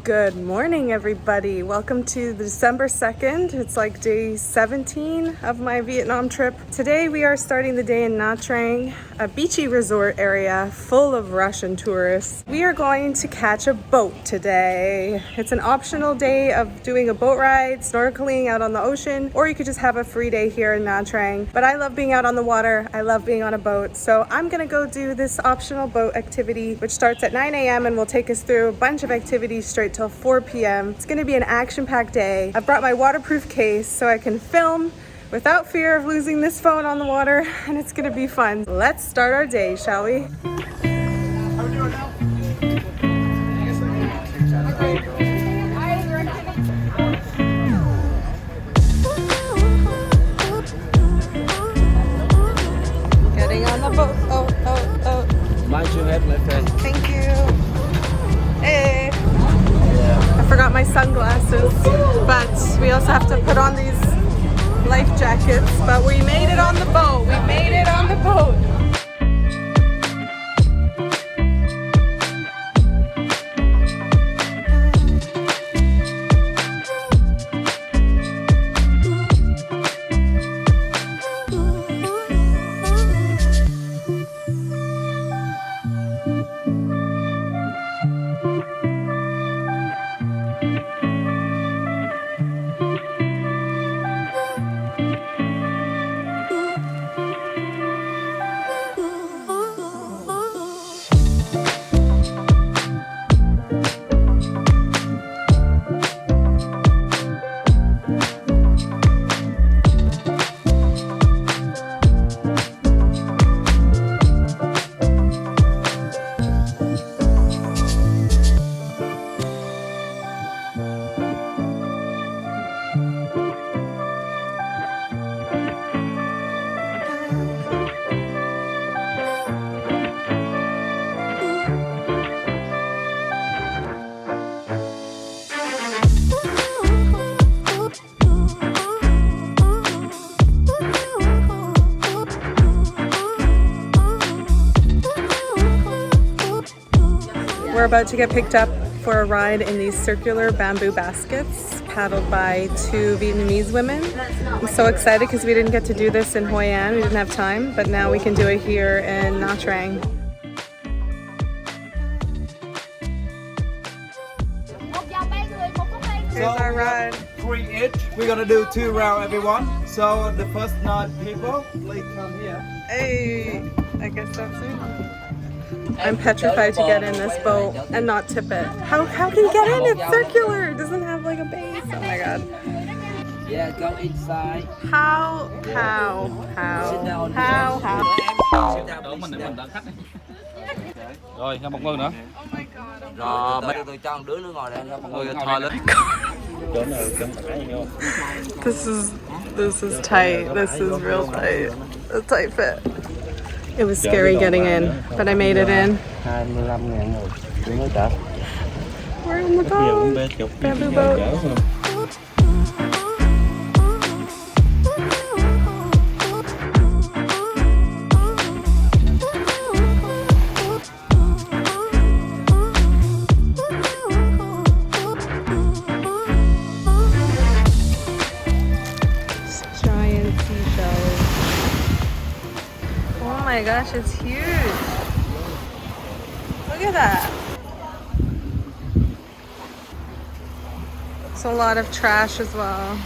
Good morning, everybody. Welcome to the December 2nd. It's like day 17 of my Vietnam trip. Today we are starting the day in Nha Trang, a beachy resort area full of Russian tourists. We are going to catch a boat today. It's an optional day of doing a boat ride, snorkeling out on the ocean, or you could just have a free day here in Nha Trang. But I love being out on the water. I love being on a boat. So I'm gonna go do this optional boat activity, which starts at 9 a.m. and will take us through a bunch of activities straight till 4 p.m. It's gonna be an action-packed day. I've brought my waterproof case so I can film without fear of losing this phone on the water, and it's gonna be fun. Let's start our day, shall we? Getting on the boat. Oh. Mind your head, my friend. Thank you. Hey. I forgot my sunglasses, but we also have to put on these life jackets. But we made it on the boat. We made it on the boat. We're about to get picked up for a ride in these circular bamboo baskets paddled by two Vietnamese women. I'm so excited because we didn't get to do this in Hoi An. We didn't have time, but now we can do it here in Nha Trang. Here's our ride. 3 each. We're gonna do 2 rounds, everyone. So the first 9 people, please come here. Hey, I guess that's it. I'm petrified to get in this boat and not tip it. How can you get in? It's circular. It doesn't have like a base. Oh my god. Yeah, go inside. How? Rồi, cho một người nữa. Rồi, mấy tôi cho một đứa nữa ngồi đây, cho một người thò lên. This is tight. This is real tight. A tight fit. It was scary getting in, but I made it in. 25.000 rồi. Tôi nói trả. We're in the boat. Bamboo boat. Giant seashells. Oh my gosh, it's huge. Look at that. There's a lot of trash as well.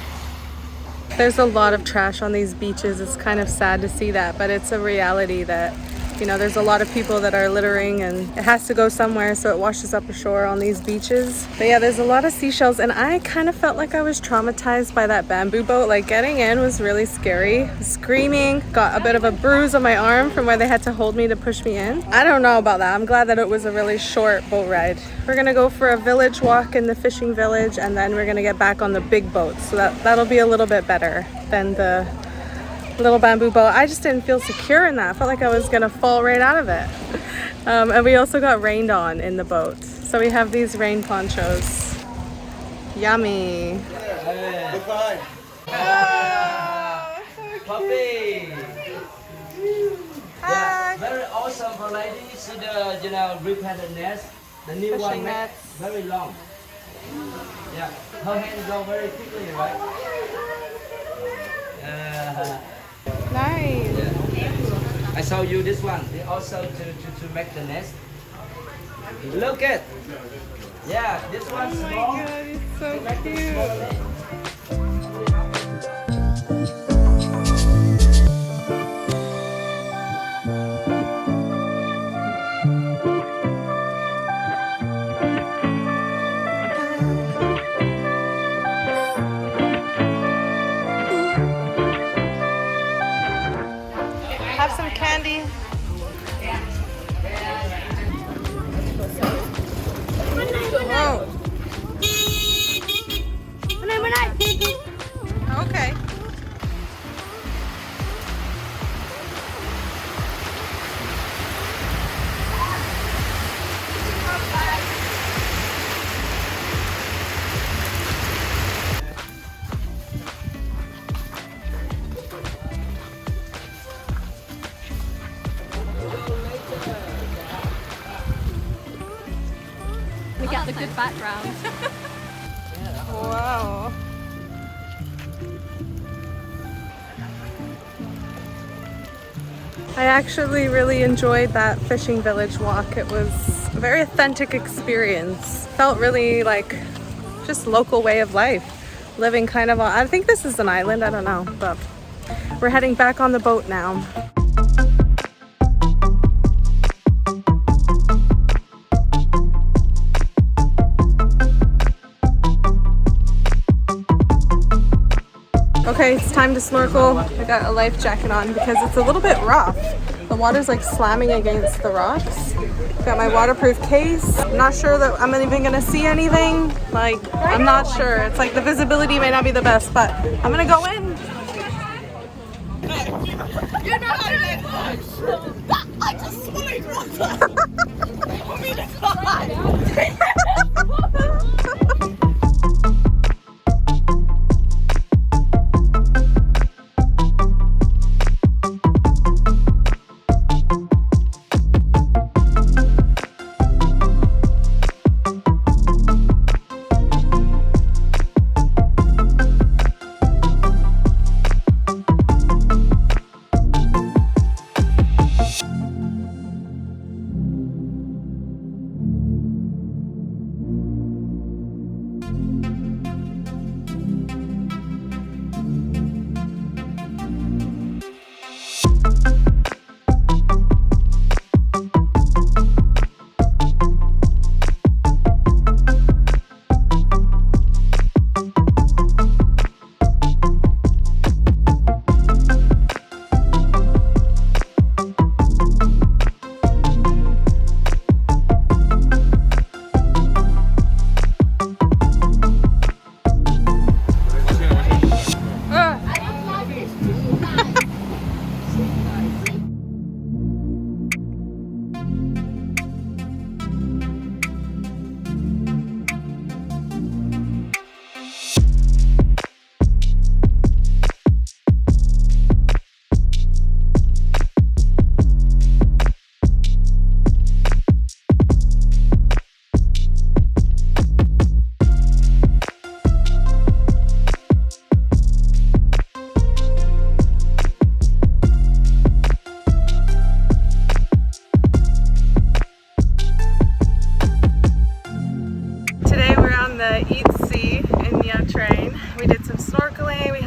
There's a lot of trash on these beaches. It's kind of sad to see that, but it's a reality that, you know, there's a lot of people that are littering and it has to go somewhere, so it washes up ashore on these beaches. But yeah, there's a lot of seashells, and I kind of felt like I was traumatized by that bamboo boat. Like, getting in was really scary. Screaming, got a bit of a bruise on my arm from where they had to hold me to push me in. I don't know about that. I'm glad that it was a really short boat ride. We're gonna go for a village walk in the fishing village, and then we're gonna get back on the big boat. So that'll be a little bit better than the little bamboo boat. I just didn't feel secure in that. I felt like I was gonna fall right out of it. And we also got rained on in the boat. So we have these rain ponchos. Yummy. Goodbye. Puppy. Hi. Very awesome for ladies. See the, repainted nest. The new Fishing one, nets. very long. Yeah, her hand go very quickly, right? Nice. I show you this one. They also to make the nest. Look it. Yeah, this one's Oh my small. god, it's so Make the cute. small nest. Have some candy. Oh. Okay. We get the good background. Wow. I actually really enjoyed that fishing village walk. It was a very authentic experience. Felt really like just local way of life. Living kind of on, I think this is an island, I don't know, but we're heading back on the boat now. Okay, it's time to snorkel. I got a life jacket on because it's a little bit rough. The water's like slamming against the rocks. Got my waterproof case. I'm not sure that I'm even gonna see anything. Like, I'm not sure. It's like the visibility may not be the best, but I'm gonna go in. You're not gonna I just swallowed water. I mean, it's fine.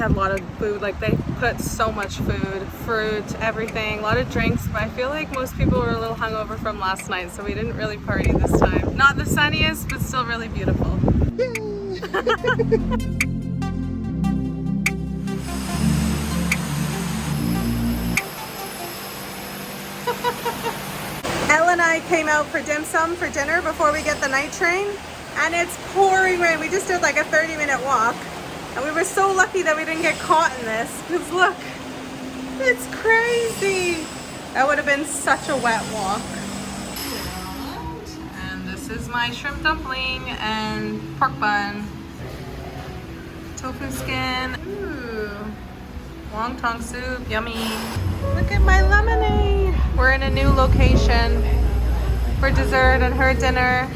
had a lot of food. Like, they put so much food, fruit, everything, a lot of drinks, but I feel like most people were a little hungover from last night, so we didn't really party this time. Not the sunniest, but still really beautiful. Elle and I came out for dim sum for dinner before we get the night train, and it's pouring rain. We just did like a 30-minute walk, and we were so lucky that we didn't get caught in this, because look, it's crazy. That would have been such a wet walk. And this is my shrimp dumpling and pork bun. Tofu skin. Ooh. Wonton soup, yummy. Look at my lemonade. We're in a new location for dessert and her dinner.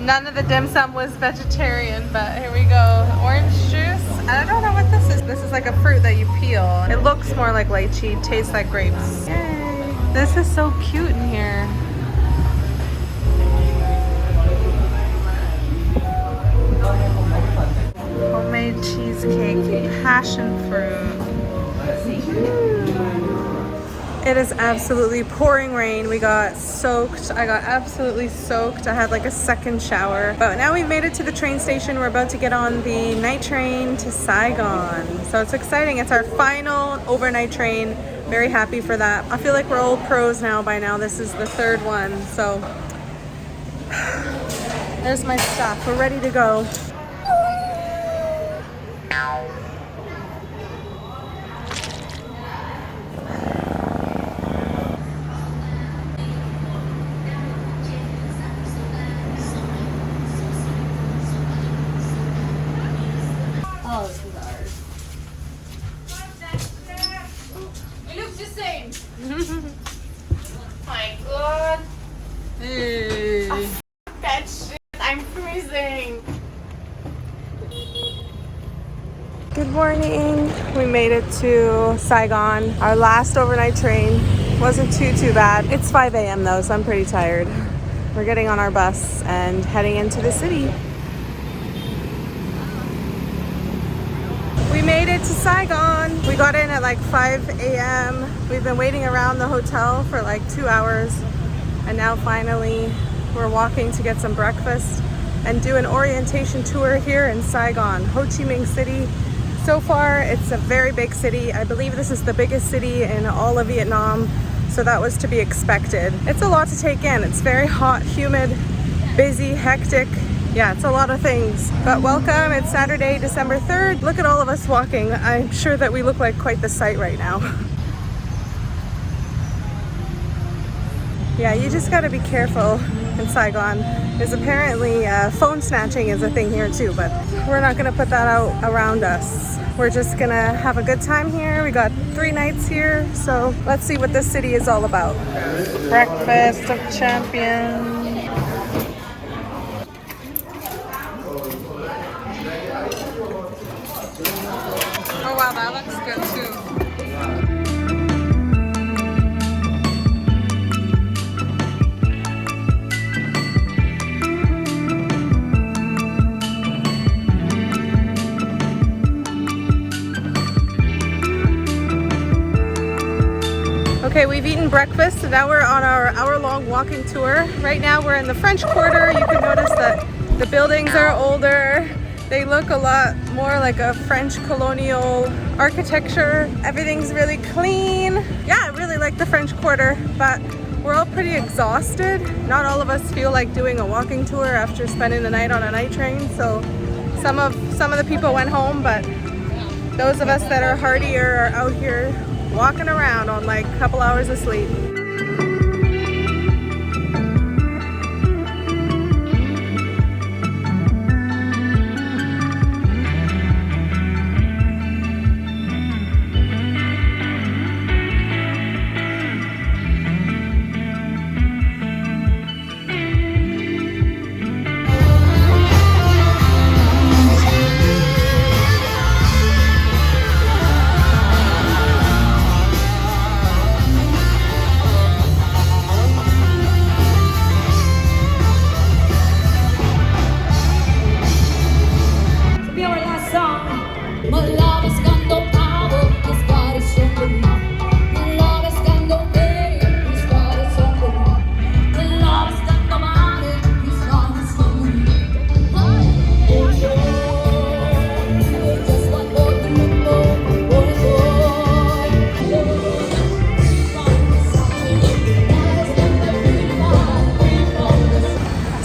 None of the dim sum was vegetarian, but here we go. Orange juice. I don't know what this is. This is like a fruit that you peel. It looks more like lychee, tastes like grapes. Yay. This is so cute in here. Homemade cheesecake, passion fruit. It is absolutely pouring rain. We got soaked. I got absolutely soaked. I had like a second shower. But now we've made it to the train station. We're about to get on the night train to Saigon. So it's exciting. It's our final overnight train. Very happy for that. I feel like we're all pros now by now. This is the third one. So there's my stuff. We're ready to go. It looks the same. My God. Hey. That shit. I'm freezing. Good morning. We made it to Saigon. Our last overnight train wasn't too bad. It's 5 a.m. though, so I'm pretty tired. We're getting on our bus and heading into the city. We made it to Saigon. We got in at like 5 a.m. We've been waiting around the hotel for like 2 hours. And now finally we're walking to get some breakfast and do an orientation tour here in Saigon, Ho Chi Minh City. So far, it's a very big city. I believe this is the biggest city in all of Vietnam. So that was to be expected. It's a lot to take in. It's very hot, humid, busy, hectic. Yeah, it's a lot of things. But welcome, it's Saturday, December 3rd. Look at all of us walking. I'm sure that we look like quite the sight right now. Yeah, you just gotta be careful in Saigon. There's apparently phone snatching is a thing here too, but we're not gonna put that out around us. We're just gonna have a good time here. We got 3 nights here, so let's see what this city is all about. Breakfast of champions. Oh wow, that looks good too. Okay, we've eaten breakfast, so now we're on our hour-long walking tour. Right now we're in the French Quarter. You can notice that the buildings are older. They look a lot more like a French colonial architecture. Everything's really clean. Yeah, I really like the French Quarter, but we're all pretty exhausted. Not all of us feel like doing a walking tour after spending the night on a night train, so some of the people went home, but those of us that are hardier are out here walking around on like a couple hours of sleep.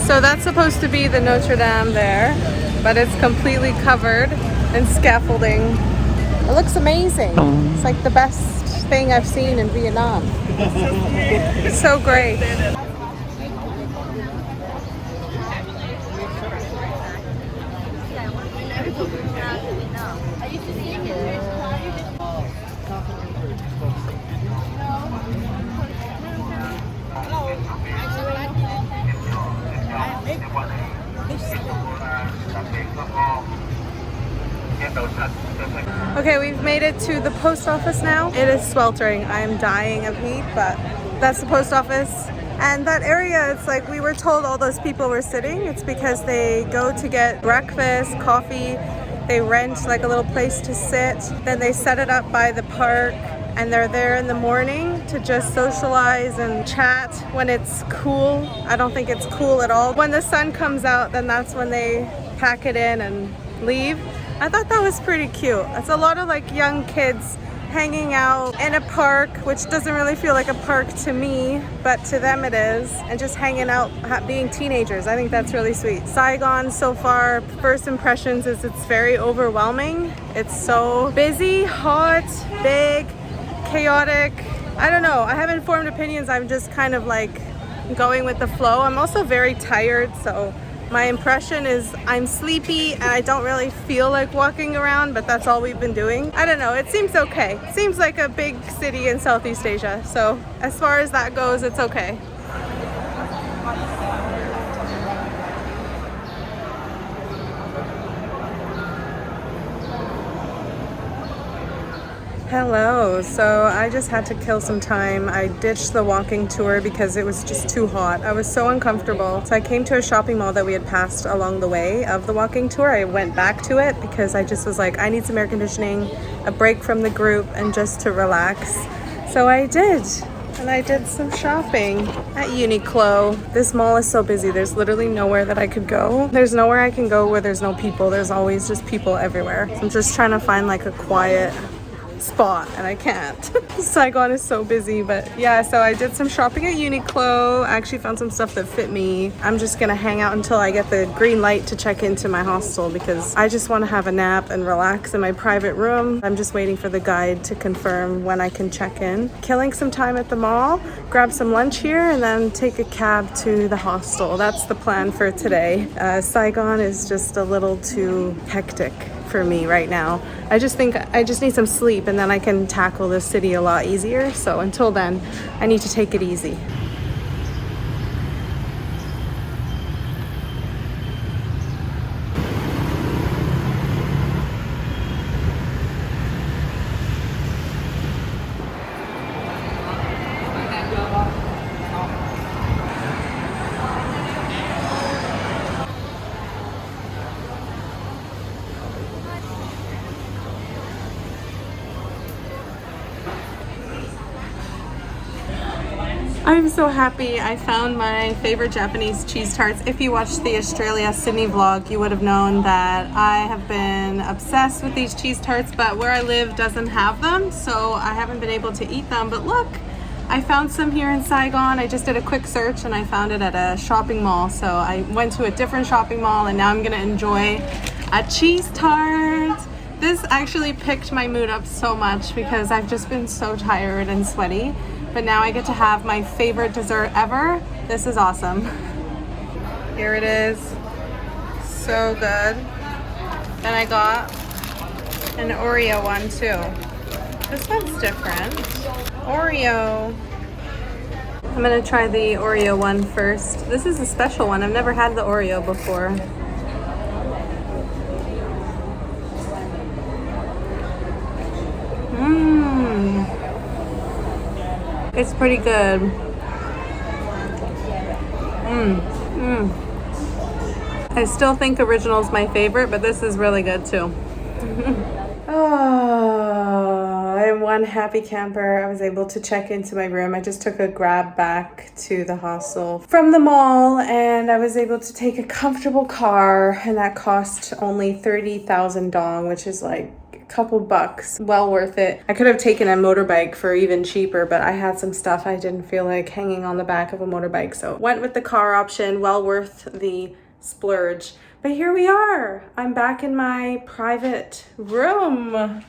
So that's supposed to be the Notre Dame there, but it's completely covered in scaffolding. It looks amazing. It's like the best thing I've seen in Vietnam. It's so great. Okay, we've made it to the post office now. It is sweltering. I am dying of heat, but that's the post office. And that area, it's like we were told all those people were sitting. It's because they go to get breakfast, coffee. They rent like a little place to sit. Then they set it up by the park. And they're there in the morning to just socialize and chat when it's cool. I don't think it's cool at all. When the sun comes out, then that's when they pack it in and leave. I thought that was pretty cute. It's a lot of like young kids hanging out in a park, which doesn't really feel like a park to me, but to them it is, and just hanging out, being teenagers. I think that's really sweet. Saigon so far, first impressions is it's very overwhelming. It's so busy, hot, big, chaotic. I don't know. I haven't formed opinions. I'm just kind of like going with the flow. I'm also very tired, so my impression is I'm sleepy and I don't really feel like walking around, but that's all we've been doing. I don't know. It seems okay. It seems like a big city in Southeast Asia. So as far as that goes, it's okay. Hello, so I just had to kill some time. I ditched the walking tour because it was just too hot. I was so uncomfortable. So I came to a shopping mall that we had passed along the way of the walking tour. I went back to it because I just was like, I need some air conditioning, a break from the group, and just to relax. So I did. And I did some shopping at Uniqlo. This mall is so busy. There's literally nowhere that I could go. There's nowhere I can go where there's no people. There's always just people everywhere. So I'm just trying to find like a quiet spot and I can't. Saigon is so busy, but yeah, so I did some shopping at Uniqlo. I actually found some stuff that fit me. I'm just gonna hang out until I get the green light to check into my hostel because I just want to have a nap and relax in my private room. I'm just waiting for the guide to confirm when I can check in. Killing some time at the mall, grab some lunch here, and then take a cab to the hostel. That's the plan for today. Saigon is just a little too hectic for me right now. I just think I just need some sleep and then I can tackle this city a lot easier. So until then, I need to take it easy. I'm so happy I found my favorite Japanese cheese tarts. If you watched the Australia Sydney vlog, you would have known that I have been obsessed with these cheese tarts, but where I live doesn't have them, so I haven't been able to eat them. But look, I found some here in Saigon. I just did a quick search and I found it at a shopping mall. So I went to a different shopping mall and now I'm gonna enjoy a cheese tart. This actually picked my mood up so much because I've just been so tired and sweaty. But now I get to have my favorite dessert ever. This is awesome. Here it is. So good. Then I got an Oreo one too. This one's different. Oreo. I'm gonna try the Oreo one first. This is a special one. I've never had the Oreo before. It's pretty good. I still think original's my favorite, but this is really good too. Oh, I am one happy camper. I was able to check into my room. I just took a grab back to the hostel from the mall and I was able to take a comfortable car and that cost only 30,000 dong, which is like couple bucks. Well worth it. I could have taken a motorbike for even cheaper, but I had some stuff I didn't feel like hanging on the back of a motorbike, so went with the car option. Well worth the splurge. But here we are. I'm back in my private room.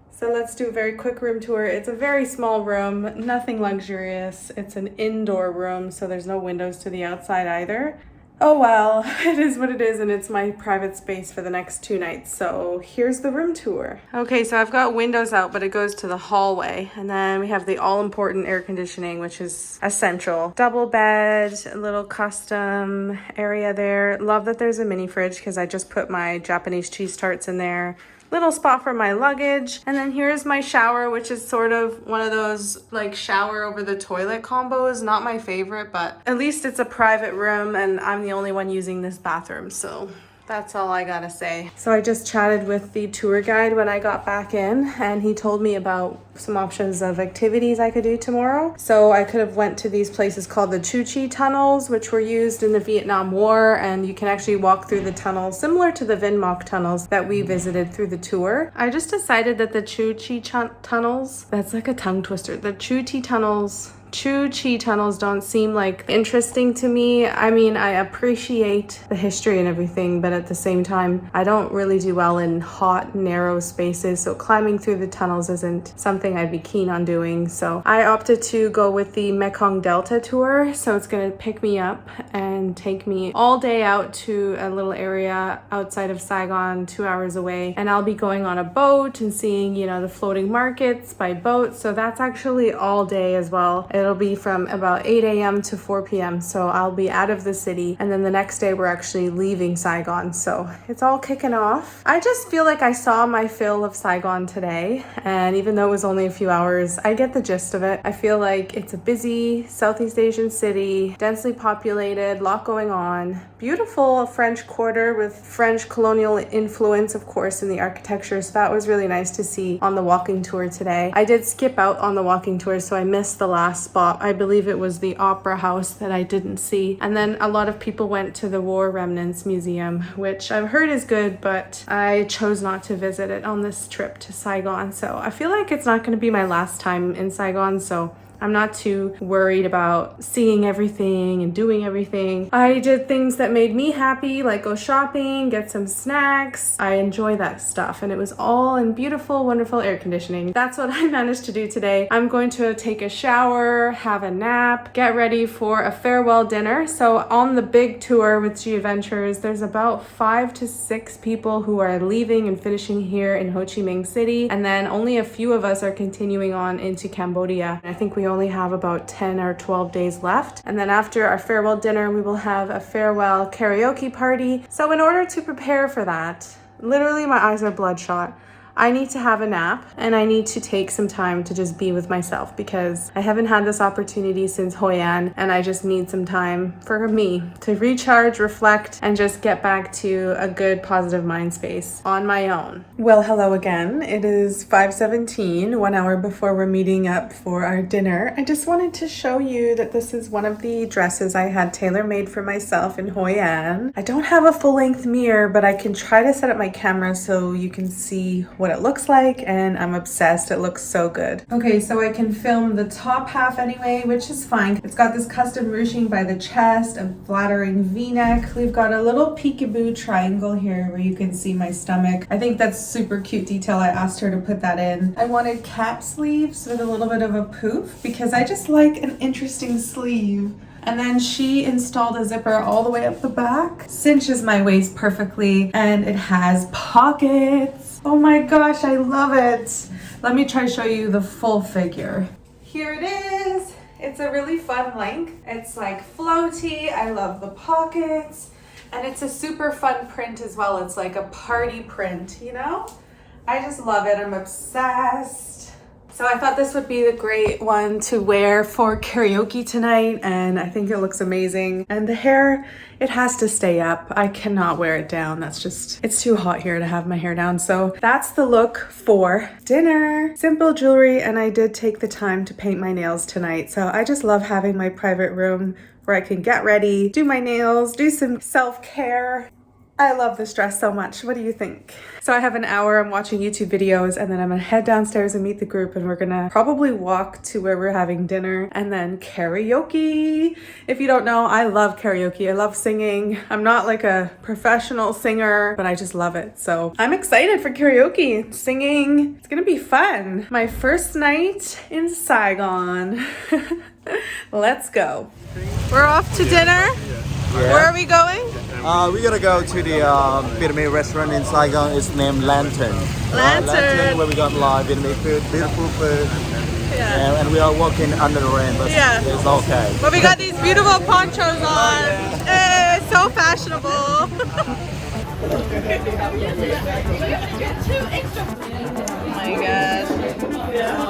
So let's do a very quick room tour. It's a very small room, nothing luxurious. It's an indoor room, so there's no windows to the outside either. Oh well, it is what it is, and it's my private space for the next 2 nights. So here's the room tour. Okay, so I've got windows out, but it goes to the hallway. And then we have the all-important air conditioning, which is essential. Double bed, a little custom area there. Love that there's a mini fridge because I just put my Japanese cheese tarts in there. Little spot for my luggage. And then here's my shower, which is sort of one of those like shower over the toilet combos. Not my favorite, but at least it's a private room and I'm the only one using this bathroom, so that's all I gotta say. So I just chatted with the tour guide when I got back in, and he told me about some options of activities I could do tomorrow. So I could have went to these places called the Chu Chi tunnels, which were used in the Vietnam War, and you can actually walk through the tunnels similar to the Vinh Moc tunnels that we visited through the tour. I just decided that the Chu Chi tunnels, that's like a tongue twister, the Chu Chi tunnels don't seem like interesting to me. I mean, I appreciate the history and everything, but at the same time, I don't really do well in hot, narrow spaces, so climbing through the tunnels isn't something I'd be keen on doing. So I opted to go with the Mekong Delta tour, so it's gonna pick me up and take me all day out to a little area outside of Saigon, 2 hours away, and I'll be going on a boat and seeing, you know, the floating markets by boat, so that's actually all day as well. It'll be from about 8 a.m. to 4 p.m. So I'll be out of the city. And then the next day we're actually leaving Saigon. So it's all kicking off. I just feel like I saw my fill of Saigon today. And even though it was only a few hours, I get the gist of it. I feel like it's a busy Southeast Asian city, densely populated, lot going on. Beautiful French Quarter with French colonial influence, of course, in the architecture. So that was really nice to see on the walking tour today. I did skip out on the walking tour, so I missed the last spot. I believe it was the Opera House that I didn't see. And then a lot of people went to the War Remnants Museum, which I've heard is good, but I chose not to visit it on this trip to Saigon. So I feel like it's not going to be my last time in Saigon, so I'm not too worried about seeing everything and doing everything. I did things that made me happy, like go shopping, get some snacks. I enjoy that stuff, and it was all in beautiful, wonderful air conditioning. That's what I managed to do today. I'm going to take a shower, have a nap, get ready for a farewell dinner. So on the big tour with G Adventures, there's about 5 to 6 people who are leaving and finishing here in Ho Chi Minh City, and then only a few of us are continuing on into Cambodia. I think we only have about 10 or 12 days left. And then after our farewell dinner, we will have a farewell karaoke party. So in order to prepare for that, literally my eyes are bloodshot. I need to have a nap, and I need to take some time to just be with myself because I haven't had this opportunity since Hoi An, and I just need some time for me to recharge, reflect, and just get back to a good positive mind space on my own. Well, hello again. It is 5:17, 1 hour before we're meeting up for our dinner. I just wanted to show you that this is one of the dresses I had tailor-made for myself in Hoi An. I don't have a full-length mirror, but I can try to set up my camera so you can see what it looks like, and I'm obsessed. It looks so good. Okay, so I can film the top half anyway, which is fine. It's got this custom ruching by the chest, a flattering v-neck. We've got a little peekaboo triangle here where you can see my stomach. I think that's super cute detail. I asked her to put that in. I wanted cap sleeves with a little bit of a poof because I just like an interesting sleeve. And then she installed a zipper all the way up the back. Cinches my waist perfectly, and it has pockets. Oh my gosh, I love it. Let me try to show you the full figure. Here it is. It's a really fun length. It's like floaty. I love the pockets. And it's a super fun print as well. It's like a party print, you know? I just love it. I'm obsessed. So I thought this would be the great one to wear for karaoke tonight, and I think it looks amazing. And the hair, it has to stay up. I cannot wear it down. That's just, it's too hot here to have my hair down. So that's the look for dinner. Simple jewelry, and I did take the time to paint my nails tonight. So I just love having my private room where I can get ready, do my nails, do some self-care. I love this dress so much. What do you think? So I have an hour, I'm watching YouTube videos, and then I'm gonna head downstairs and meet the group, and we're gonna probably walk to where we're having dinner and then karaoke. If you don't know, I love karaoke. I love singing. I'm not like a professional singer, but I just love it. So I'm excited for karaoke, singing. It's gonna be fun. My first night in Saigon. Let's go. We're off to dinner. Where are we going? We're gonna go to the Vietnamese restaurant in Saigon. It's named Lantern. Lantern. Where we got live Vietnamese food, beautiful food. Yeah. And we are walking under the rain, but Yeah. it's okay. But we got these beautiful ponchos on. Hey, it's so fashionable. Oh my gosh.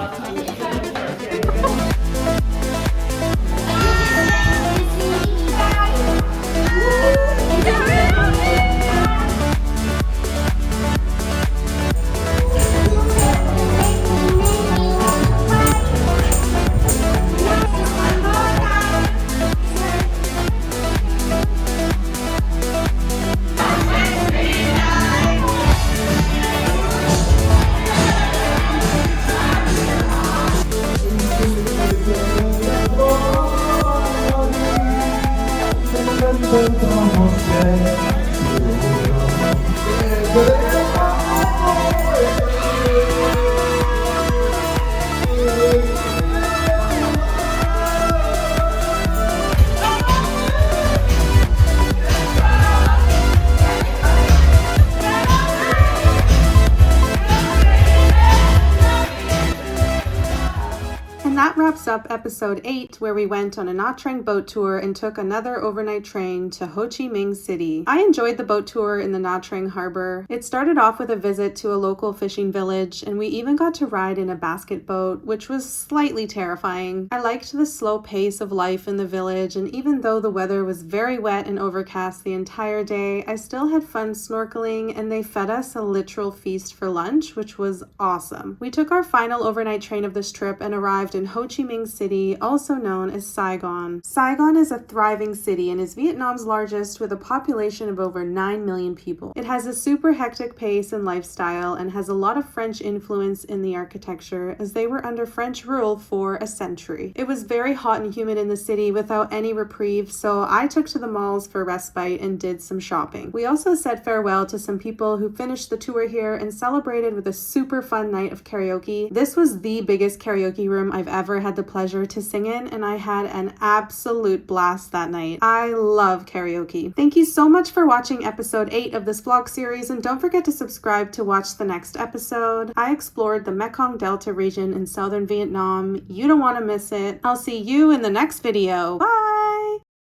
That wraps up episode 8, where we went on a Nha Trang boat tour and took another overnight train to Ho Chi Minh City. I enjoyed the boat tour in the Nha Trang harbor. It started off with a visit to a local fishing village, and we even got to ride in a basket boat, which was slightly terrifying. I liked the slow pace of life in the village, and even though the weather was very wet and overcast the entire day, I still had fun snorkeling, and they fed us a literal feast for lunch, which was awesome. We took our final overnight train of this trip and arrived in Ho Chi Minh City, also known as Saigon. Saigon is a thriving city and is Vietnam's largest, with a population of over 9 million people. It has a super hectic pace and lifestyle and has a lot of French influence in the architecture, as they were under French rule for a century. It was very hot and humid in the city without any reprieve, so I took to the malls for respite and did some shopping. We also said farewell to some people who finished the tour here and celebrated with a super fun night of karaoke. This was the biggest karaoke room I've ever had the pleasure to sing in, and I had an absolute blast that night. I love karaoke. Thank you so much for watching episode 8 of this vlog series, and don't forget to subscribe to watch the next episode. I explored the Mekong Delta region in southern Vietnam. You don't want to miss it. I'll see you in the next video. Bye!